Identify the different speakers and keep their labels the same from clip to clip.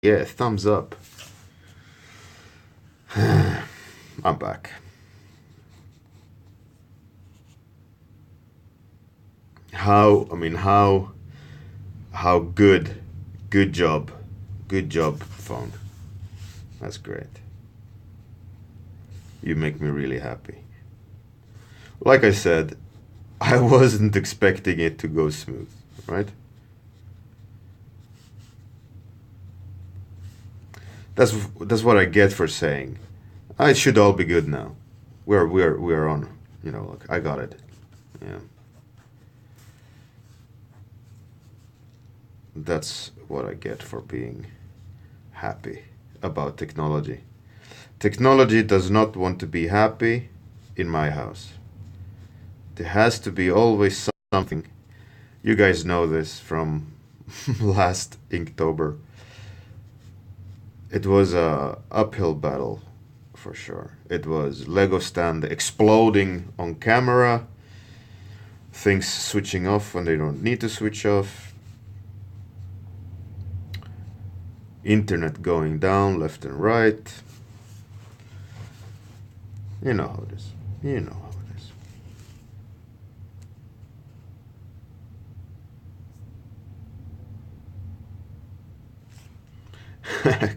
Speaker 1: Yeah, thumbs up. I'm back. How good job. Good job, phone. That's great. You make me really happy. Like I said, I wasn't expecting it to go smooth, right? That's what I get for saying, it should all be good now. We're on. Look, I got it. Yeah. That's what I get for being happy about technology. Technology does not want to be happy in my house. There has to be always something. You guys know this from last Inktober. It was a uphill battle for sure. It was Lego stand exploding on camera, things switching off when they don't need to switch off, internet going down left and right. You know how it is. You know how it is.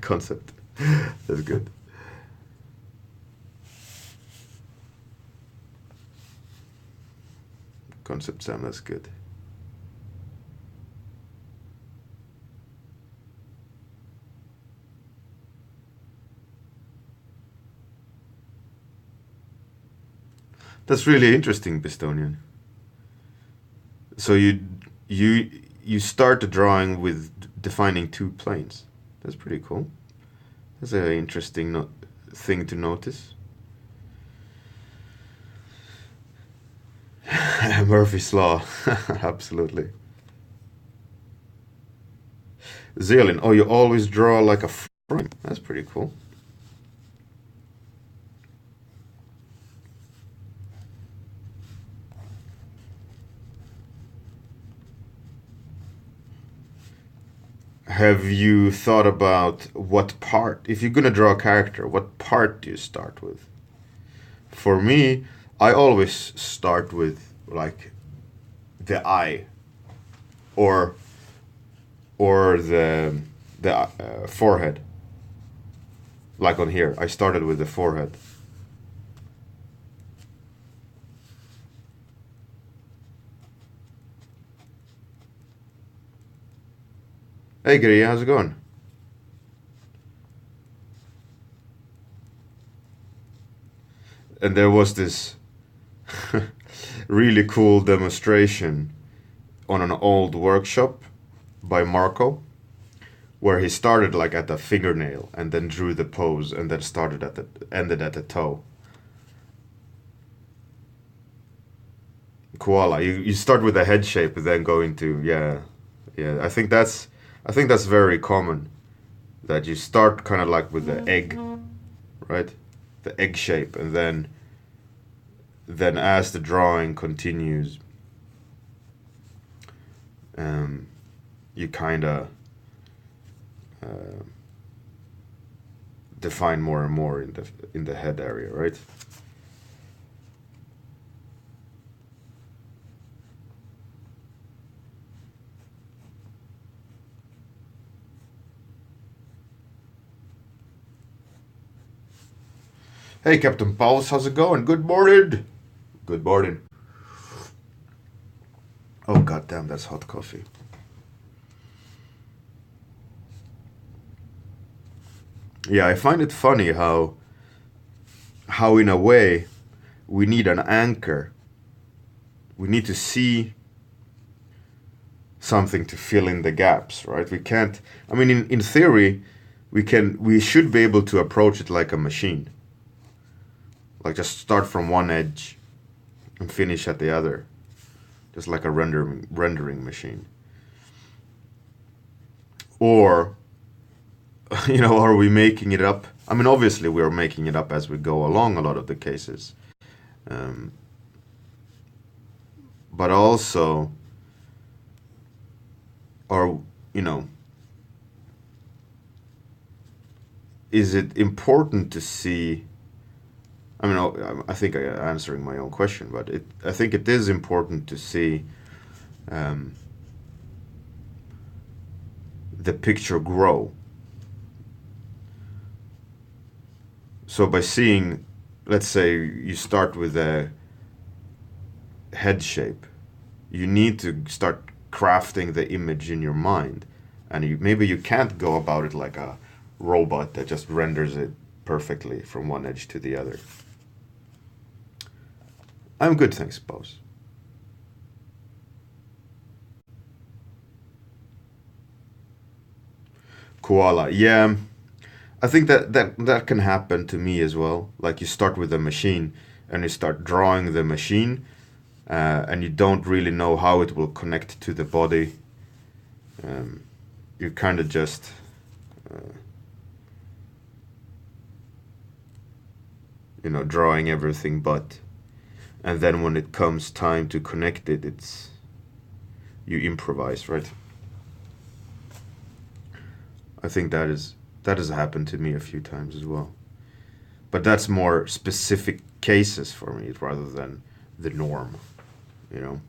Speaker 1: Concept. That's good. Concept Sam, that's good. That's really interesting, Bistonian. So you you start the drawing with defining two planes. That's pretty cool. That's an interesting thing to notice. Murphy's Law. Absolutely. Zeolin. Oh, you always draw like a frame. That's pretty cool. Have you thought about what part, if you're gonna draw a character, what part do you start with? For me, I always start with like the eye, or the forehead. Like on here, I started with the forehead. Hey, Gary, how's it going? And there was this really cool demonstration on an old workshop by Marco, where he started like at the fingernail and then drew the pose and then started at the ended at the toe. Koala. You start with the head shape and then go into, yeah, yeah. I think that's very common, that you start kind of like with the egg, right? The egg shape, and then as the drawing continues, um, you kind of uh, define more and more in the head area, right? Hey, Captain Paulus, how's it going? Good morning. Good morning. Oh, goddamn, that's hot coffee. Yeah, I find it funny how in a way we need an anchor. We need to see something to fill in the gaps, right? We can't. I mean, in theory, we should be able to approach it like a machine. Like just start from one edge and finish at the other, just like a rendering machine. Or, are we making it up? I mean, obviously we are making it up as we go along a lot of the cases, um, but also, or you know, is it important to see? I mean, I think I'm answering my own question, but I think it is important to see the picture grow. So by seeing, let's say you start with a head shape, you need to start crafting the image in your mind, and maybe you can't go about it like a robot that just renders it perfectly from one edge to the other. I'm good, thanks, boss. Koala, yeah. I think that can happen to me as well. Like you start with a machine and you start drawing the machine, and you don't really know how it will connect to the body. You kind of just drawing everything, and then when it comes time to connect it, you improvise, right? I think that has happened to me a few times as well. But that's more specific cases for me rather than the norm, you know.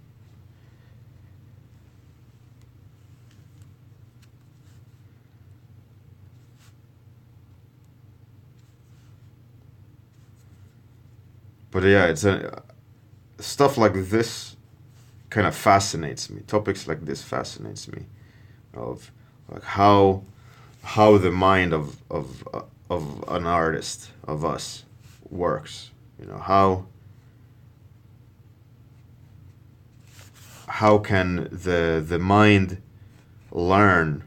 Speaker 1: But yeah, stuff like this kind of fascinates me. Topics like this fascinates me, of like how the mind of an artist, of us, works. How can the mind learn?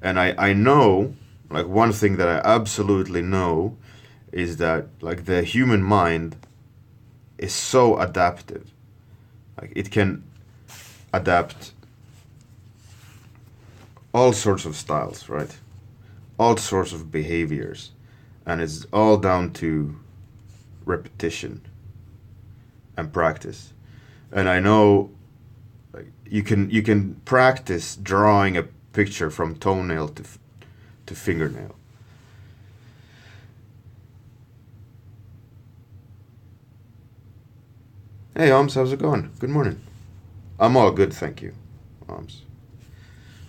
Speaker 1: And I know, like, one thing that I absolutely know is that, like, the human mind is so adaptive. Like, it can adapt all sorts of styles, right? All sorts of behaviors. And it's all down to repetition and practice. And I know, like, you can practice drawing a picture from toenail to fingernail. Hey, Oms, how's it going? Good morning. I'm all good, thank you, Oms.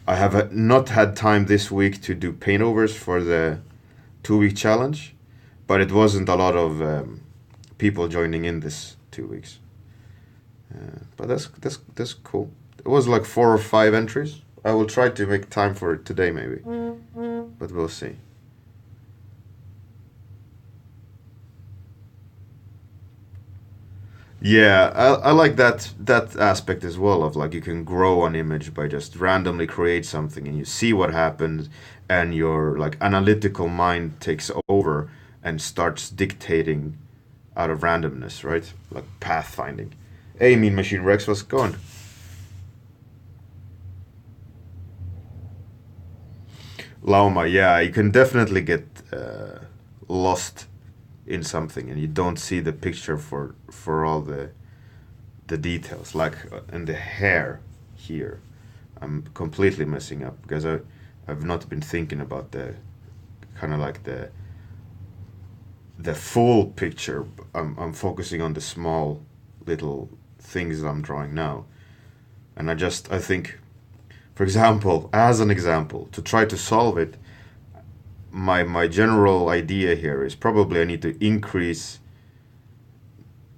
Speaker 1: I have not had time this week to do paintovers for the 2-week challenge, but it wasn't a lot of people joining in this 2 weeks. But that's cool. It was like 4 or 5 entries. I will try to make time for it today, maybe, but we'll see. Yeah, I like that aspect as well, of like you can grow an image by just randomly create something and you see what happens, and your like analytical mind takes over and starts dictating out of randomness, right? Like pathfinding. Hey, Mean Machine Rex, what's going? Lauma, yeah, you can definitely get lost in something and you don't see the picture for all the details, like in the hair here. I'm completely messing up because I've not been thinking about the kind of like the full picture. I'm focusing on the small little things that I'm drawing now, and I think, for example, as an example, to try to solve it, my general idea here is probably I need to increase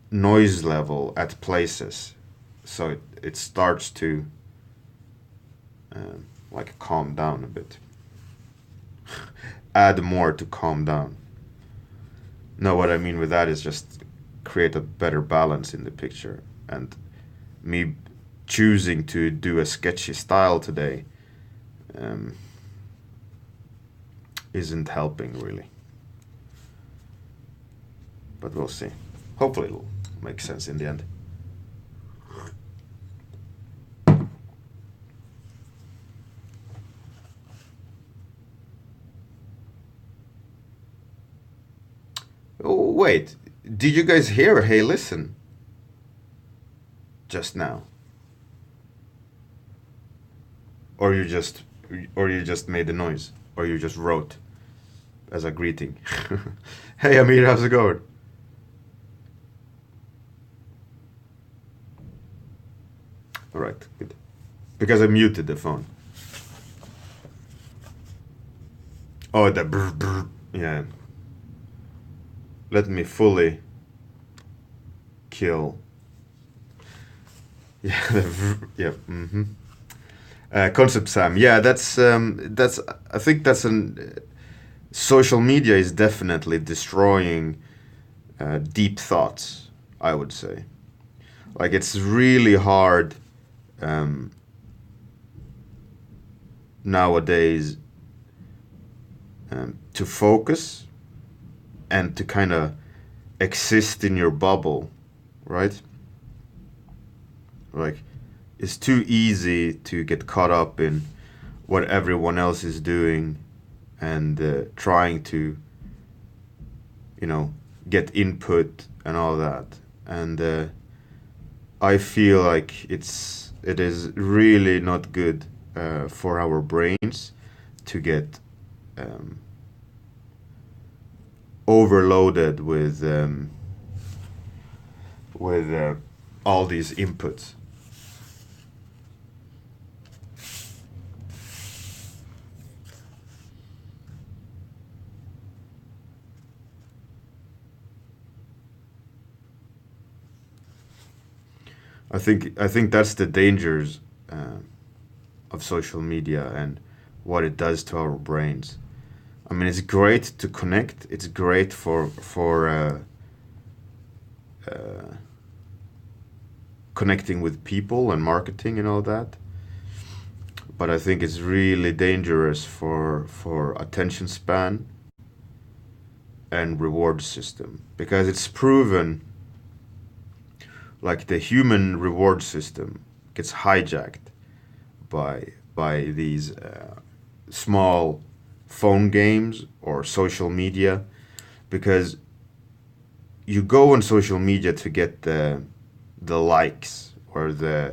Speaker 1: noise level at places, so it starts to like calm down a bit. Add more to calm down. No, what I mean with that is just create a better balance in the picture. And me choosing to do a sketchy style today um, isn't helping really. But we'll see. Hopefully it'll make sense in the end. Oh, wait. Did you guys hear Hey Listen just now? Or you just or you just made the noise? Or you just wrote? as a greeting. Hey Amir, how's it going? All right, good. Because I muted the phone. Oh, the brr, brr. Yeah. Let me fully kill. Yeah, yeah. Concept Sam. Yeah, that's. I think that's an. Social media is definitely destroying deep thoughts. I would say, like it's really hard um, nowadays to focus and to kind of exist in your bubble, right? Like it's too easy to get caught up in what everyone else is doing and trying to, you know, get input and all that. And I feel like it is really not good for our brains to get um, overloaded with all these inputs. I think that's the dangers of social media and what it does to our brains. I mean, it's great to connect. It's great for connecting with people and marketing and all that. But I think it's really dangerous for attention span and reward system because it's proven like the human reward system gets hijacked by these small phone games or social media because you go on social media to get the likes or uh,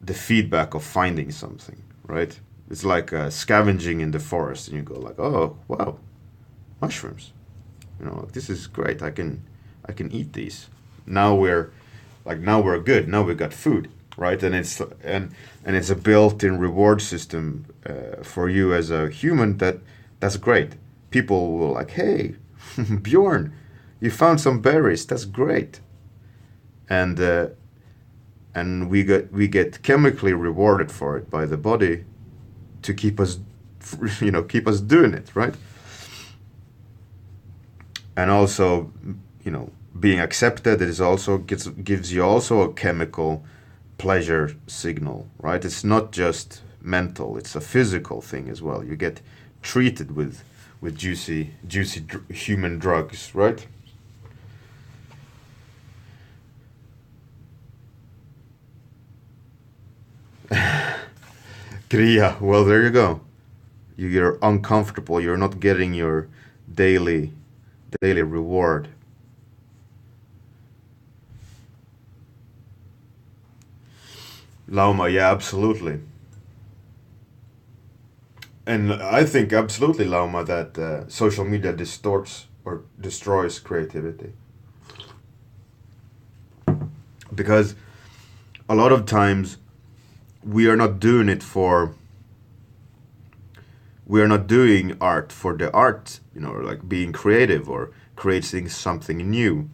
Speaker 1: the feedback of finding something, right? It's like scavenging in the forest, and you go like, "Oh, wow, mushrooms! You know, like, this is great. I can eat these. Now we're good. Now we got food, right? And it's a built-in reward system for you as a human that's great. People will like, hey, Bjorn, you found some berries. That's great, and we get chemically rewarded for it by the body to keep us, keep us doing it, right? And also, being accepted is also gives you also a chemical pleasure signal, right? It's not just mental; it's a physical thing as well. You get treated with juicy human drugs, right? Yeah, well, there you go. You're uncomfortable. You're not getting your daily daily reward. Lauma, yeah, absolutely. And I think absolutely, Lauma, that social media distorts or destroys creativity because a lot of times we are not doing it for we are not doing art for the art, like being creative or creating something new.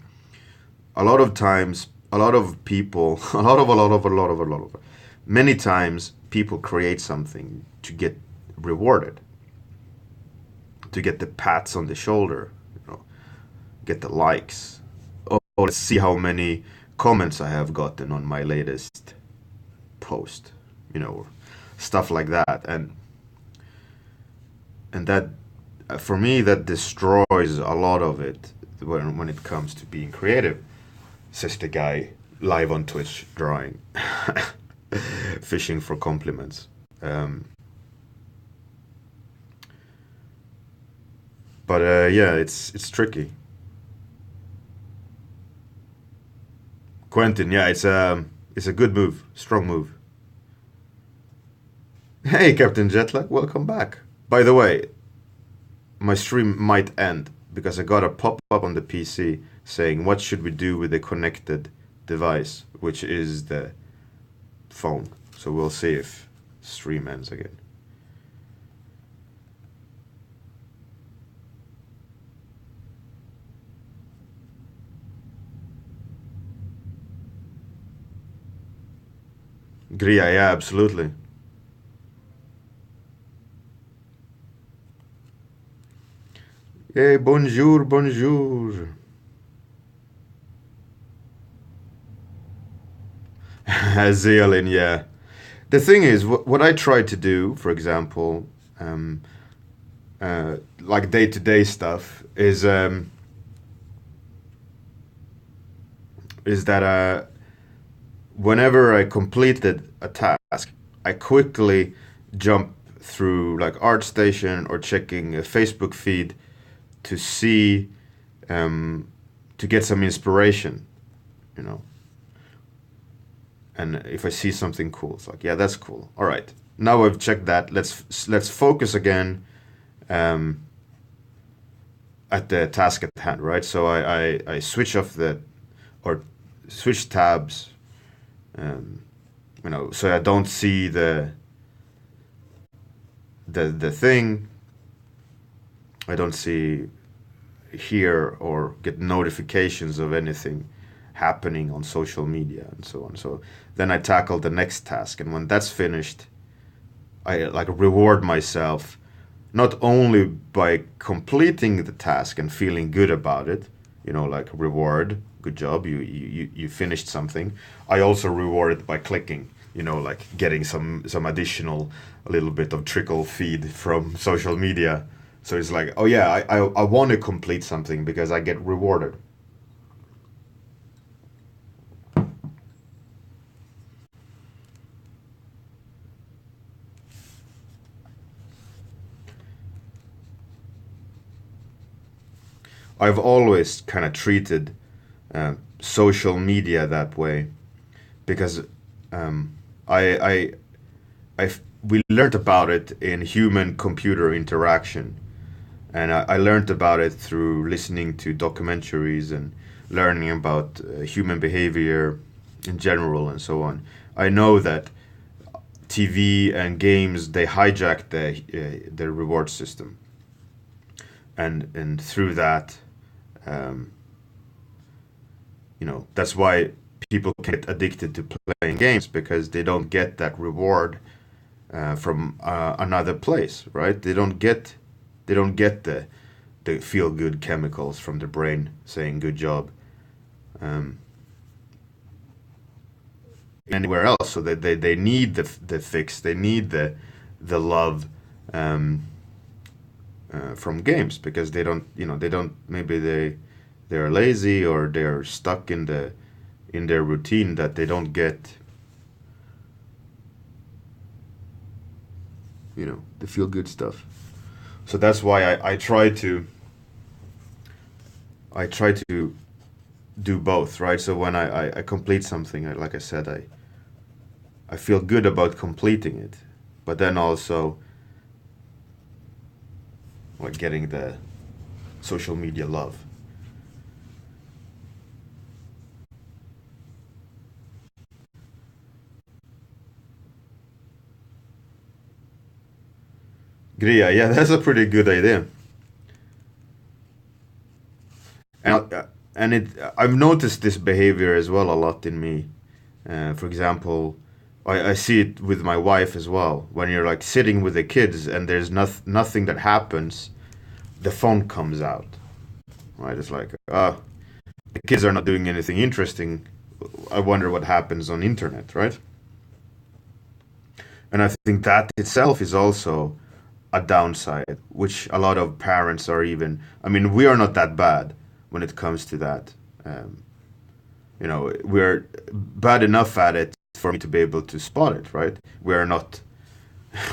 Speaker 1: A lot of times, a lot of people, a lot of, many times people create something to get rewarded, to get the pats on the shoulder, get the likes. Oh, let's see how many comments I have gotten on my latest post, stuff like that. And that for me that destroys a lot of it when it comes to being creative, says the guy live on Twitch drawing, fishing for compliments. But yeah, it's tricky. Quentin, yeah, it's a good move, strong move. Hey, Captain Jetlag, welcome back. By the way, my stream might end because I got a pop-up on the PC saying what should we do with the connected device, which is the phone. So we'll see if stream ends again. Gria, yeah, absolutely. Hey, bonjour, bonjour. Zeolin, yeah. The thing is, what I try to do, for example, like day-to-day stuff, is that whenever I completed a task, I quickly jump through like ArtStation or checking a Facebook feed to see, to get some inspiration, you know. And if I see something cool, it's like, yeah, that's cool. All right, now I've checked that. Let's focus again, at the task at hand, right? So I switch off or switch tabs, um, so I don't see the thing. I don't see, hear, or get notifications of anything happening on social media and so on. So then I tackle the next task, and when that's finished, I like reward myself not only by completing the task and feeling good about it, like reward, good job, you finished something. I also reward it by clicking, like getting some additional, a little bit of trickle feed from social media. So it's like, oh yeah, I want to complete something because I get rewarded. I've always kind of treated social media that way because, I, I, we learned about it in human computer interaction, and I learned about it through listening to documentaries and learning about human behavior in general and so on. I know that TV and games, they hijack the reward system, and through that, um, that's why people get addicted to playing games, because they don't get that reward from another place, right? They don't get the feel good chemicals from the brain saying good job, um, anywhere else. So they need the fix, they need the love, um, from games, because they don't, maybe they're lazy, or they're stuck in their routine, that they don't get, the feel good stuff. So that's why I try to do both, right? So when I complete something, like I said, I feel good about completing it, but then also like getting the social media love. Gria, yeah, that's a pretty good idea. And I've noticed this behavior as well a lot in me. For example, I see it with my wife as well. When you're like sitting with the kids and there's nothing that happens, the phone comes out, right? It's like, the kids are not doing anything interesting. I wonder what happens on internet, right? And I think that itself is also a downside, which a lot of parents are even. I mean, we are not that bad when it comes to that. Um, we're bad enough at it for me to be able to spot it, right? We're not,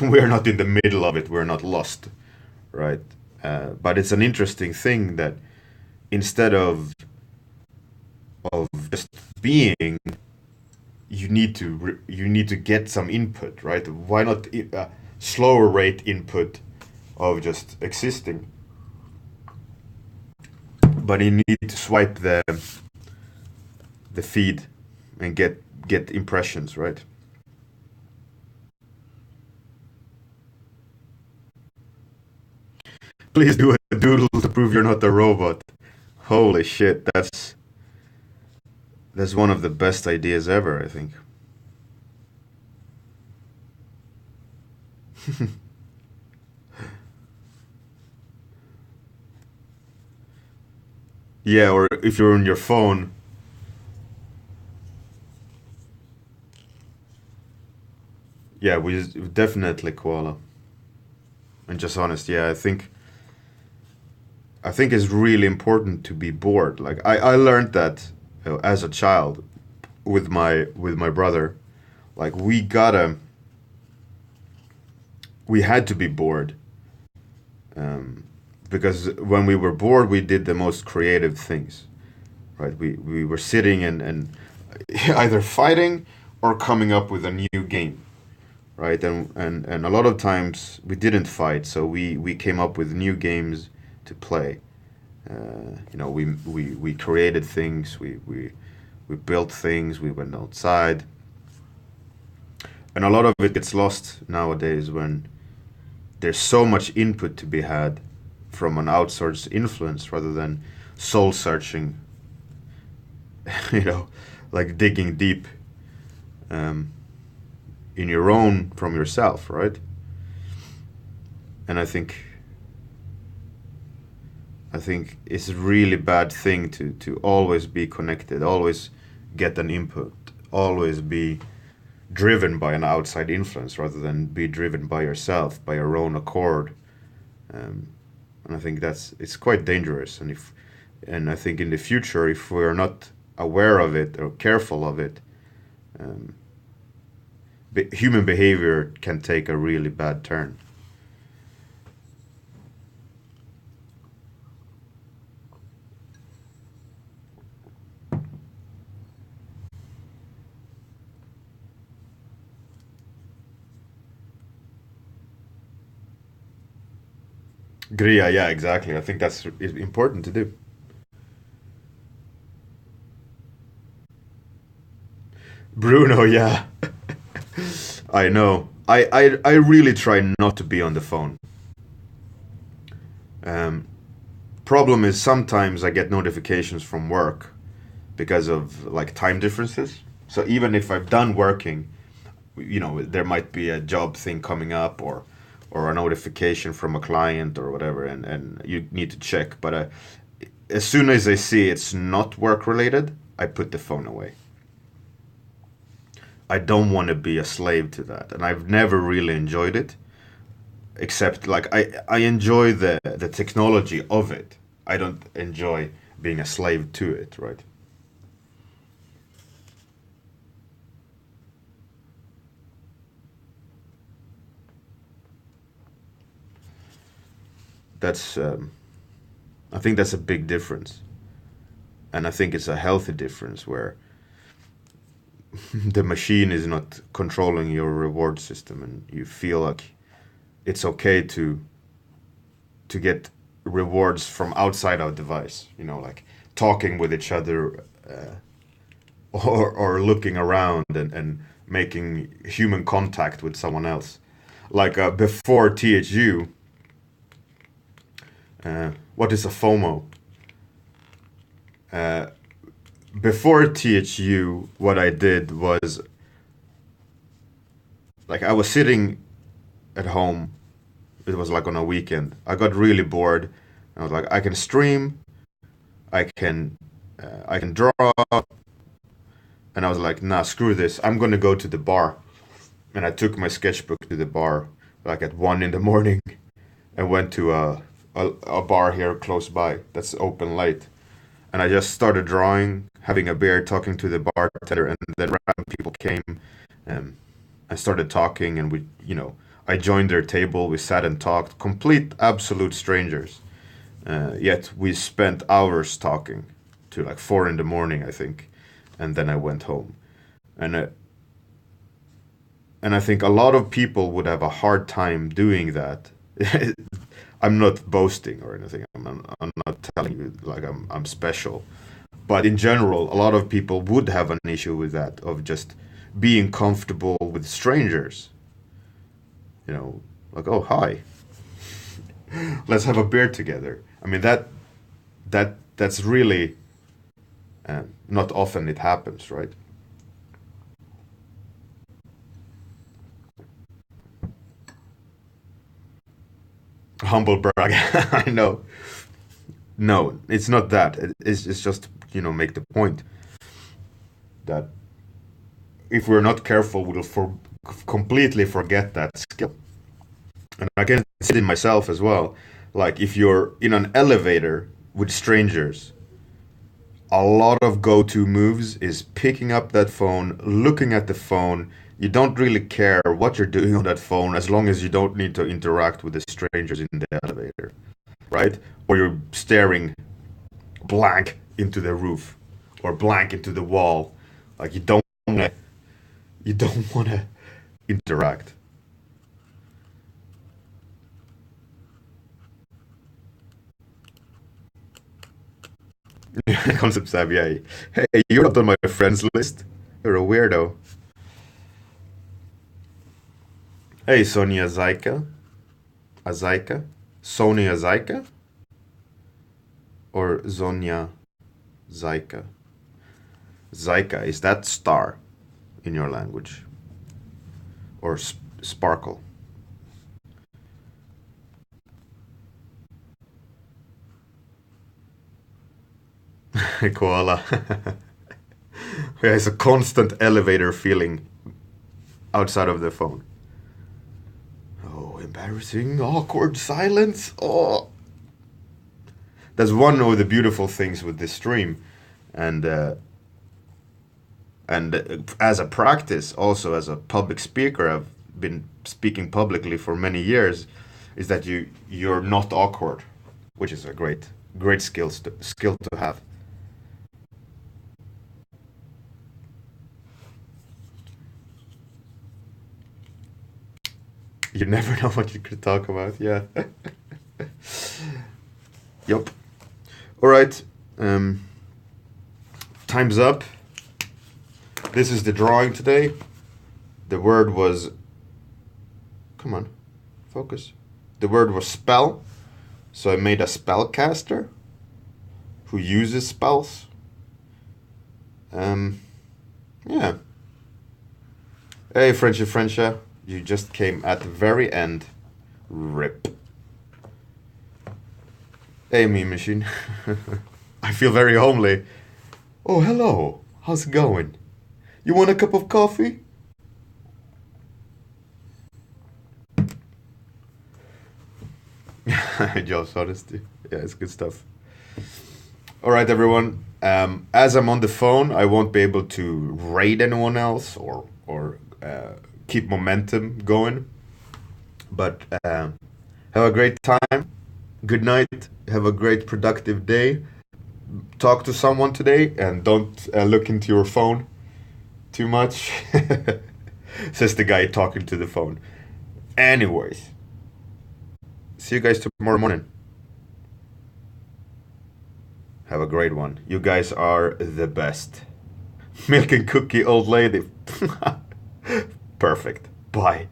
Speaker 1: we're not in the middle of it. We're not lost, right? But it's an interesting thing that instead of just being, you need to get some input, right? Why not slower rate input of just existing? but you need to swipe the feed and get impressions, right? Please do a doodle to prove you're not a robot. Holy shit, that's one of the best ideas ever, I think. Yeah, or if you're on your phone. Yeah, we definitely koala. And just honest, yeah, I think it's really important to be bored. Like I learned that as a child with my brother. Like we had to be bored, um, because when we were bored, we did the most creative things, right? We were sitting and either fighting or coming up with a new game, right? And a lot of times we didn't fight, so we came up with new games to play. We created things, we built things, we went outside, and a lot of it gets lost nowadays when there's so much input to be had from an outsourced influence rather than soul searching, you know, like digging deep, um, in your own from yourself, right? And I think it's a really bad thing to always be connected, always get an input, always be driven by an outside influence rather than be driven by yourself, by your own accord. Um, and I think it's quite dangerous. And I think in the future, if we're not aware of it or careful of it, um, human behavior can take a really bad turn. Gria, yeah, exactly. I think that's important to do. Bruno, yeah, I know. I really try not to be on the phone. Um, Problem is sometimes I get notifications from work because of like time differences. So even if I'm done working, there might be a job thing coming up or a notification from a client or whatever, and you need to check. But as soon as I see it's not work related, I put the phone away. I don't want to be a slave to that, and I've never really enjoyed it. Except like I enjoy the technology of it. I don't enjoy being a slave to it, right? That's I think that's a big difference, and I think it's a healthy difference where the machine is not controlling your reward system, and you feel like it's okay to get rewards from outside our device. Like talking with each other, or looking around and making human contact with someone else. Like before THU, what is a FOMO? Uh, Before THU, what I did was like I was sitting at home. It was like on a weekend. I got really bored. I was like, I can stream, I can draw, and I was like, nah, screw this. I'm gonna go to the bar, and I took my sketchbook to the bar like at 1 in the morning, and went to a bar here close by that's open late, and I just started drawing, having a beer, talking to the bartender, and then random people came, um, and started talking, and I joined their table. We sat and talked, complete absolute strangers. Yet we spent hours talking to like 4 in the morning, I think, and then I went home. And I think a lot of people would have a hard time doing that. I'm not boasting or anything. I'm not telling you like I'm special. But in general, a lot of people would have an issue with that, of just being comfortable with strangers. You know, like, oh, hi, let's have a beer together. I mean, that's really not often it happens, right? Humble brag. I know. No, it's not that. It's just, make the point that if we're not careful, we'll completely forget that skill. And I can see it myself as well. Like if you're in an elevator with strangers, a lot of go-to moves is picking up that phone, looking at the phone. You don't really care what you're doing on that phone as long as you don't need to interact with the strangers in the elevator, right? Or you're staring blank into the roof or blank into the wall. Like you don't want to interact. Concept savvy. Hey, you're not on my friends list. You're a weirdo. Hey, Sonia Zaika. Azaika? Sonia Zaika? Or Zonia Zaika? Zaika, is that star in your language? Or sparkle? Koala. Yeah, it's a constant elevator feeling outside of the phone. Oh, embarrassing, awkward silence. Oh, that's one of the beautiful things with this stream, and as a practice, also as a public speaker, I've been speaking publicly for many years, is that you're not awkward, which is a great skill to have. You never know what you could talk about. Yeah. Yup. All right. Time's up. This is the drawing today. The word was. Come on, focus. The word was spell. So I made a spellcaster who uses spells. Yeah. Hey, Frenchie. You just came at the very end. Rip. Hey, me machine. I feel very homely. Oh, hello. How's it going? You want a cup of coffee? Just honesty. Yeah, it's good stuff. All right, everyone. As I'm on the phone, I won't be able to raid anyone else or keep momentum going. But have a great time. Good night. Have a great productive day. Talk to someone today and don't look into your phone too much. Says the guy talking to the phone. Anyways, see you guys tomorrow morning. Have a great one. You guys are the best. Milk and cookie old lady. Perfect. Bye.